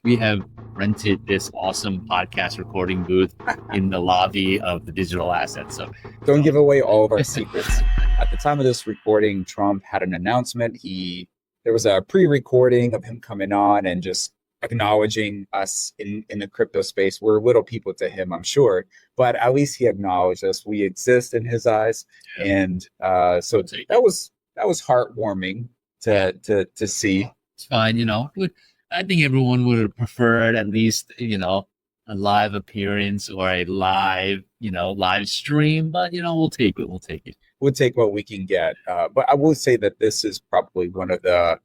we have rented this awesome podcast recording booth in the lobby of the Digital Asset Summit. Don't give away all of our secrets. At the time of this recording, Trump had an announcement. There was a pre-recording of him coming on and just acknowledging us in the crypto space. We're little people to him, I'm sure, but at least he acknowledged us. We exist in his eyes, and so that was heartwarming to see. It's fine, I think everyone would have preferred at least, a live appearance or a live stream, but we'll take it. We'll take it. We'll take what we can get. But I will say that this is probably one of the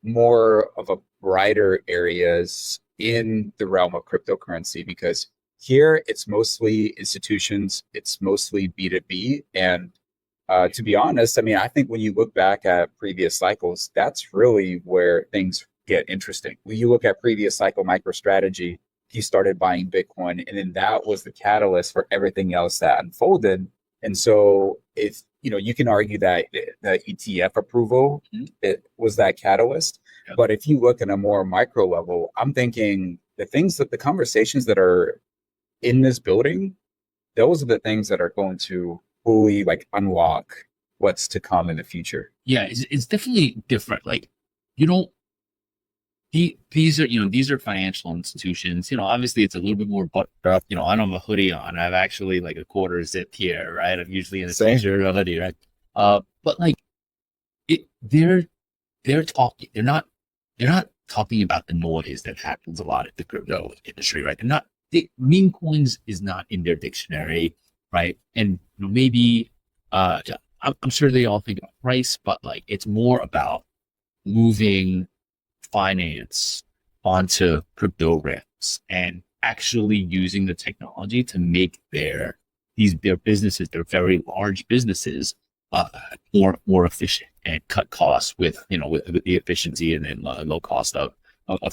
more of a brighter areas in the realm of cryptocurrency, because here it's mostly institutions, it's mostly B2B. And to be honest, I mean, I think when you look back at previous cycles, that's really where things get interesting. When you look at previous cycle MicroStrategy, he started buying Bitcoin, and then that was the catalyst for everything else that unfolded. And so if you can argue that the ETF approval, it was that catalyst. Yep. But if you look at a more micro level, I'm thinking the conversations that are in this building, those are the things that are going to fully unlock what's to come in the future. Yeah, it's definitely different. These are financial institutions. Obviously it's a little bit more buttoned up. I don't have a hoodie on. I have actually a quarter zip here, right? I'm usually in a t-shirt or a hoodie, right? But they're talking. They're not talking about the noise that happens a lot in the crypto industry, right? Meme coins is not in their dictionary, right? And maybe I'm sure they all think about price, but it's more about moving finance onto crypto rails and actually using the technology to make their businesses, their very large businesses, more efficient and cut costs with the efficiency and then low cost of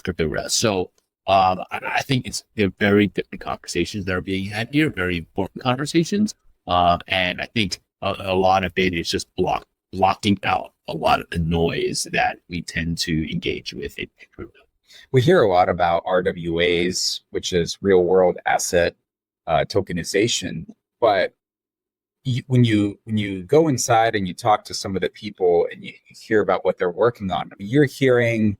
crypto rails. So I think they're very different conversations that are being had here, very important conversations, and I think a lot of it is just blocking out a lot of the noise that we tend to engage with in crypto. We hear a lot about RWAs, which is real world asset tokenization. But when you go inside and you talk to some of the people and you hear about what they're working on, I mean, you're hearing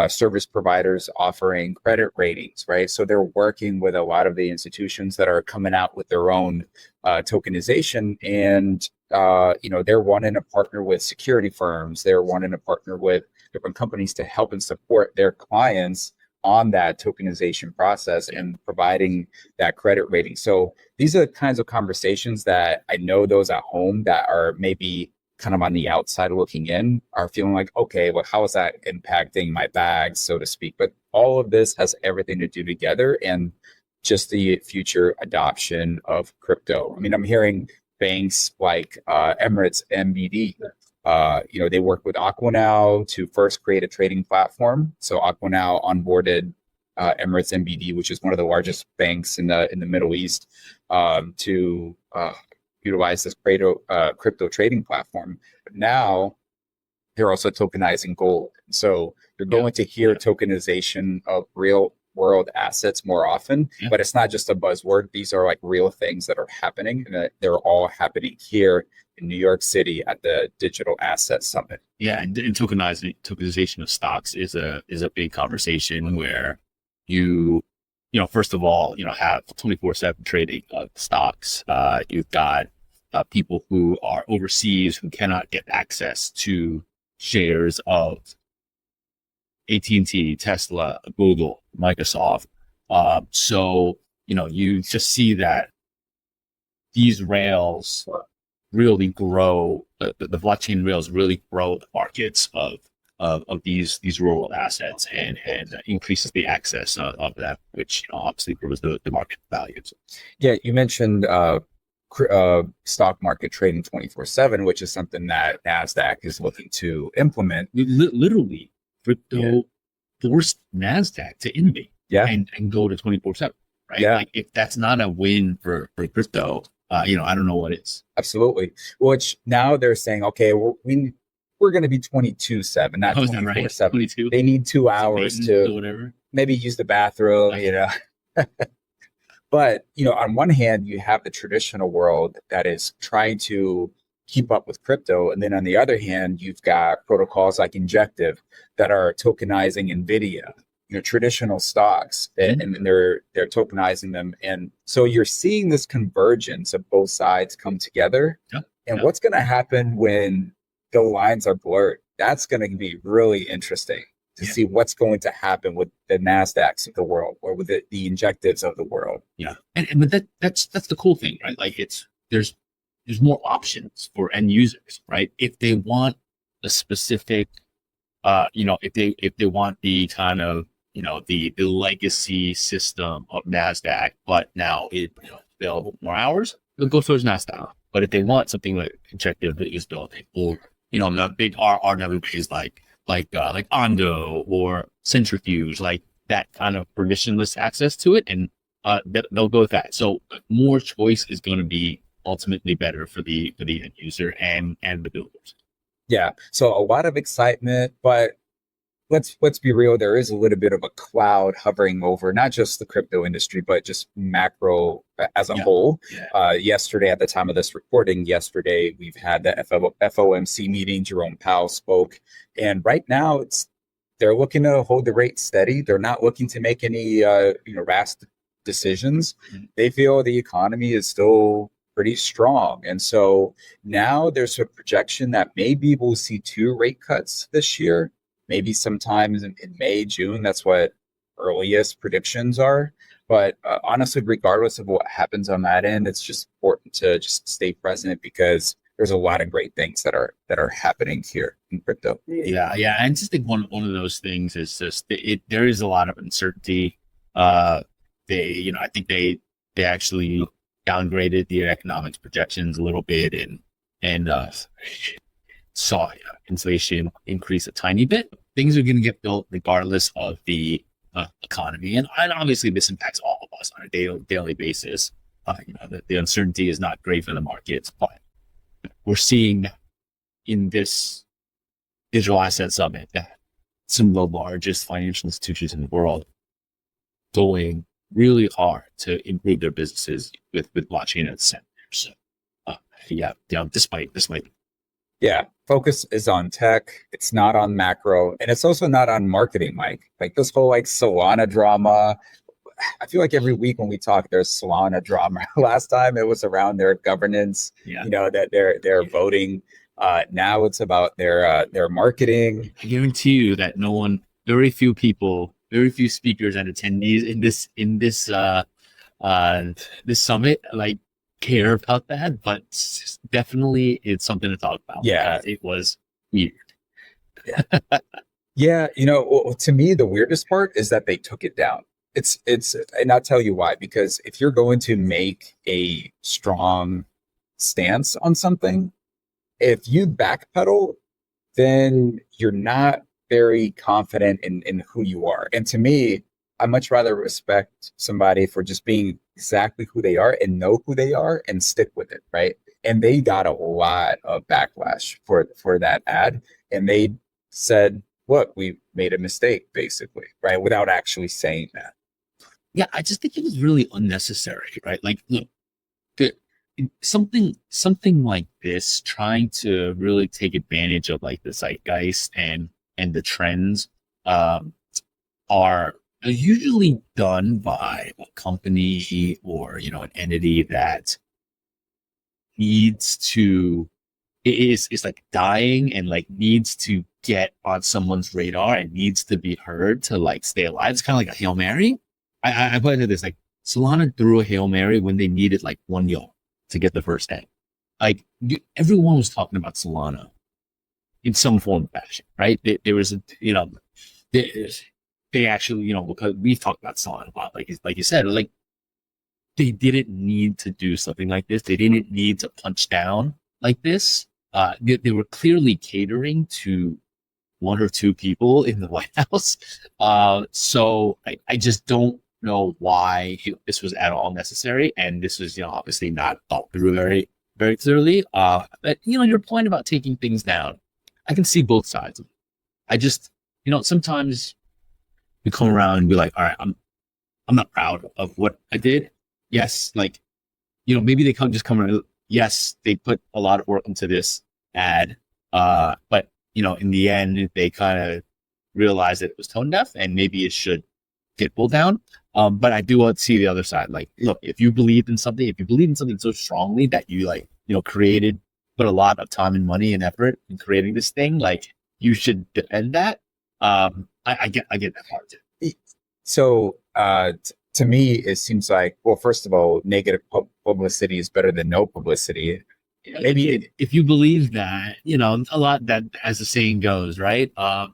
service providers offering credit ratings, right? So they're working with a lot of the institutions that are coming out with their own tokenization, and they're wanting to partner with security firms. They're wanting to partner with different companies to help and support their clients on that tokenization process and providing that credit rating. So these are the kinds of conversations that I know those at home that are maybe kind of on the outside looking in are feeling like, okay, well, how is that impacting my bags, so to speak? But all of this has everything to do together and just the future adoption of crypto. I mean, I'm hearing banks like Emirates NBD, they work with Aquanow to first create a trading platform. So Aquanow onboarded Emirates NBD, which is one of the largest banks in the Middle East, to utilize this crypto trading platform. But now they're also tokenizing gold. So you're going to hear tokenization of real world assets more often, but it's not just a buzzword. These are real things that are happening, and they're all happening here in New York City at the Digital Asset Summit. Yeah, and tokenization of stocks is a big conversation where you first of all, have 24/7 trading of stocks. You've got people who are overseas who cannot get access to shares of AT&T, Tesla, Google, Microsoft. So you just see that these rails really grow, the blockchain rails really grow the markets of these rural assets and increases the access of that, which obviously grows the market values. Yeah, you mentioned stock market trading 24/7, which is something that NASDAQ is looking to implement. Literally, crypto forced NASDAQ to innovate and go to 24/7, right? Yeah. If that's not a win for crypto, I don't know what is. Absolutely. Which now they're saying, okay, we're going to be 22/7, not 24/7. Right? 22? They need 2 hours to whatever. maybe use the bathroom, But, on one hand, you have the traditional world that is trying to keep up with crypto. And then on the other hand, you've got protocols like Injective that are tokenizing NVIDIA, traditional stocks, and they're tokenizing them. And so you're seeing this convergence of both sides come together. And what's going to happen when the lines are blurred? That's going to be really interesting to see what's going to happen with the NASDAQs of the world or with the Injectives of the world. Yeah. But that's the cool thing, right? Like there's more options for end users, right? If they want a specific, if they want the kind of, the legacy system of NASDAQ, but now available more hours, they'll go towards NASDAQ. But if they want something like Injective that is building, or, the big RWAs like Ondo or Centrifuge, like that kind of permissionless access to it, and they'll go with that. So more choice is going to be ultimately better for the end user and the builders. Yeah. So a lot of excitement, but let's be real. There is a little bit of a cloud hovering over not just the crypto industry, but just macro as a whole. Yesterday, at the time of this recording, we've had the FOMC meeting. Jerome Powell spoke, and right now they're looking to hold the rate steady. They're not looking to make any rash decisions. They feel the economy is still pretty strong, and so now there's a projection that maybe we'll see 2 rate cuts this year. Maybe sometimes in May, June. That's what earliest predictions are. But honestly, regardless of what happens on that end, it's just important to just stay present because there's a lot of great things that are happening here in crypto. Yeah. I just think one of those things is just there is a lot of uncertainty. I think they actually downgraded the economics projections a little bit and saw inflation increase a tiny bit. Things are going to get built regardless of the economy, and obviously this impacts all of us on a daily basis. The uncertainty is not great for the markets, but we're seeing in this digital asset summit that some of the largest financial institutions in the world going really hard to improve their businesses with blockchain at the center. So, despite focus is on tech. It's not on macro, and it's also not on marketing, Mike. Like this whole Solana drama. I feel like every week when we talk, there's Solana drama. Last time it was around their governance. That they're voting. Now it's about their marketing. I guarantee you that very few speakers and attendees in this summit care about that, but definitely it's something to talk about. It was weird. To me, the weirdest part is that they took it down. It's and I'll tell you why, because if you're going to make a strong stance on something, if you backpedal, then you're not very confident in who you are. And to me, I much rather respect somebody for just being exactly who they are and know who they are and stick with it, right? And they got a lot of backlash for that ad. And they said, look, we made a mistake, basically, right? Without actually saying that. Yeah, I just think it was really unnecessary, right? Like, look, something like this, trying to really take advantage of the zeitgeist and the trends are usually done by a company or an entity that needs to is dying and needs to get on someone's radar and needs to be heard to stay alive. It's kind of like a Hail Mary. I put it to this, Solana threw a Hail Mary when they needed 1 yard to get the first egg. Everyone was talking about Solana in some form of fashion, right? There was they actually, because we've talked about Solana a lot, like you said, they didn't need to do something like this. They didn't need to punch down like this. They were clearly catering to 1 or 2 people in the White House. So I just don't know why this was at all necessary. And this was, obviously not thought through very, very clearly. But, your point about taking things down, I can see both sides of it. I just, sometimes we come around and be like, all right, I'm not proud of what I did. Yes, like, maybe they just come around. Yes, they put a lot of work into this ad, but in the end, they kind of realized that it was tone deaf, and maybe it should get pulled down. But I do want to see the other side. Like, look, if you believe in something so strongly that you put a lot of time and money and effort in creating this thing, like, you should defend that. I get that part too. So, to me, it seems like, well, first of all, negative publicity is better than no publicity. Maybe if you believe that, a lot, that, as the saying goes, right? Look,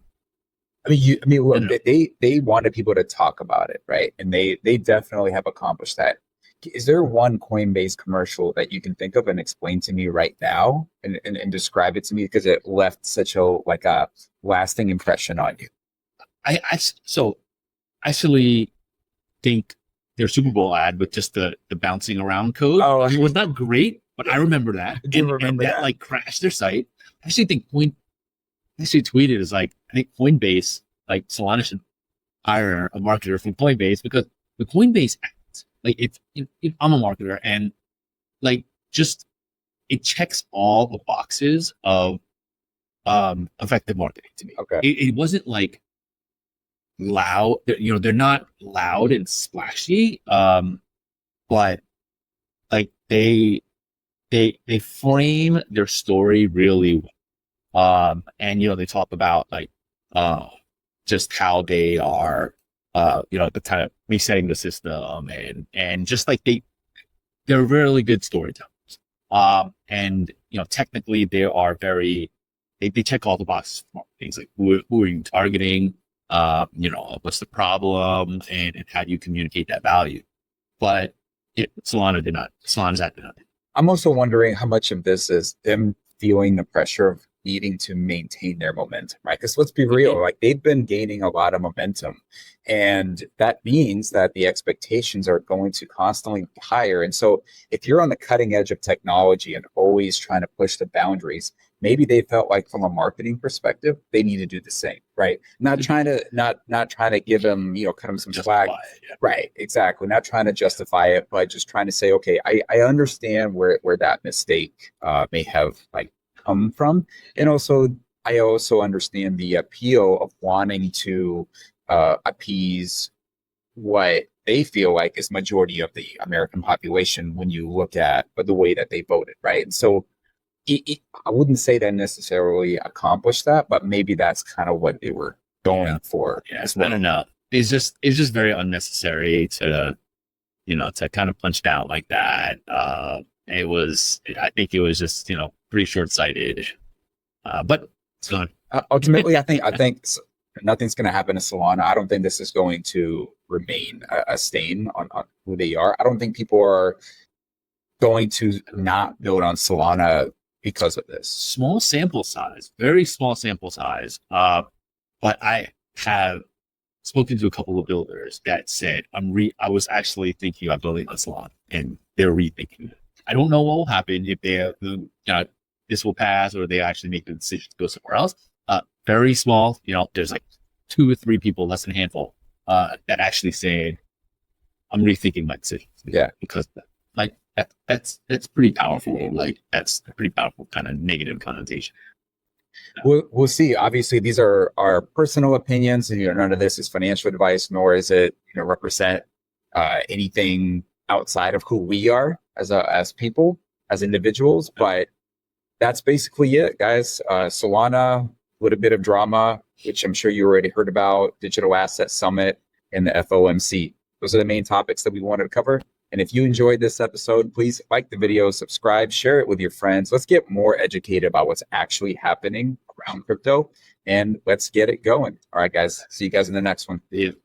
they wanted people to talk about it, right? And they definitely have accomplished that. Is there one Coinbase commercial that you can think of and explain to me right now and describe it to me, because it left such a lasting impression on you? I actually think their Super Bowl ad with just the bouncing around code was not great, but I remember that. And that like crashed their site. I actually think tweeted is like, I think Coinbase, like, Solana should hire a marketer from Coinbase, because the Coinbase ads, like, if I'm a marketer and like, just, it checks all the boxes of effective marketing to me. Okay. It wasn't like loud, they're not loud and splashy, but like they frame their story really well. And they talk about like just how they are the kind of resetting the system, and just like they're really good storytellers. And technically they are very, they check all the boxes for things like who are you targeting, what's the problem, and how do you communicate that value. But Solana's act did not. I'm also wondering how much of this is them feeling the pressure of needing to maintain their momentum, right? Because let's be real, like, they've been gaining a lot of momentum, and that means that the expectations are going to constantly be higher. And so if you're on the cutting edge of technology and always trying to push the boundaries, maybe they felt like, from a marketing perspective, they need to do the same, right? Not trying to give them, cut them some slack. Yeah. Right, exactly. Not trying to justify it, but just trying to say, okay, I understand where that mistake may have come from. And also, I also understand the appeal of wanting to appease what they feel like is majority of the American population when you look at the way that they voted, right? And so I wouldn't say that necessarily accomplished that, but maybe that's kind of what they were going for. Yeah, I don't know. It's just very unnecessary to kind of punch down like that. I think it was just, pretty short-sighted. But it's gone. Ultimately, I think nothing's going to happen to Solana. I don't think this is going to remain a stain on who they are. I don't think people are going to not build on Solana because of this. Small sample size, very small sample size. But I have spoken to a couple of builders that said, I was actually thinking about building on Solana, and they're rethinking it. I don't know what will happen if this will pass, or they actually make the decision to go somewhere else. Very small, there's like 2 or 3 people, less than a handful, that actually said, I'm rethinking my decision. Yeah. Because that's pretty powerful. Like, that's a pretty powerful kind of negative connotation. We'll see. Obviously, these are our personal opinions, and none of this is financial advice, nor is it represent anything outside of who we are as people, as individuals. But that's basically it, guys. Solana, a little bit of drama, which I'm sure you already heard about, Digital Asset Summit, and the FOMC. Those are the main topics that we wanted to cover. And if you enjoyed this episode, please like the video, subscribe, share it with your friends. Let's get more educated about what's actually happening around crypto, and let's get it going. All right, guys. See you guys in the next one. See you.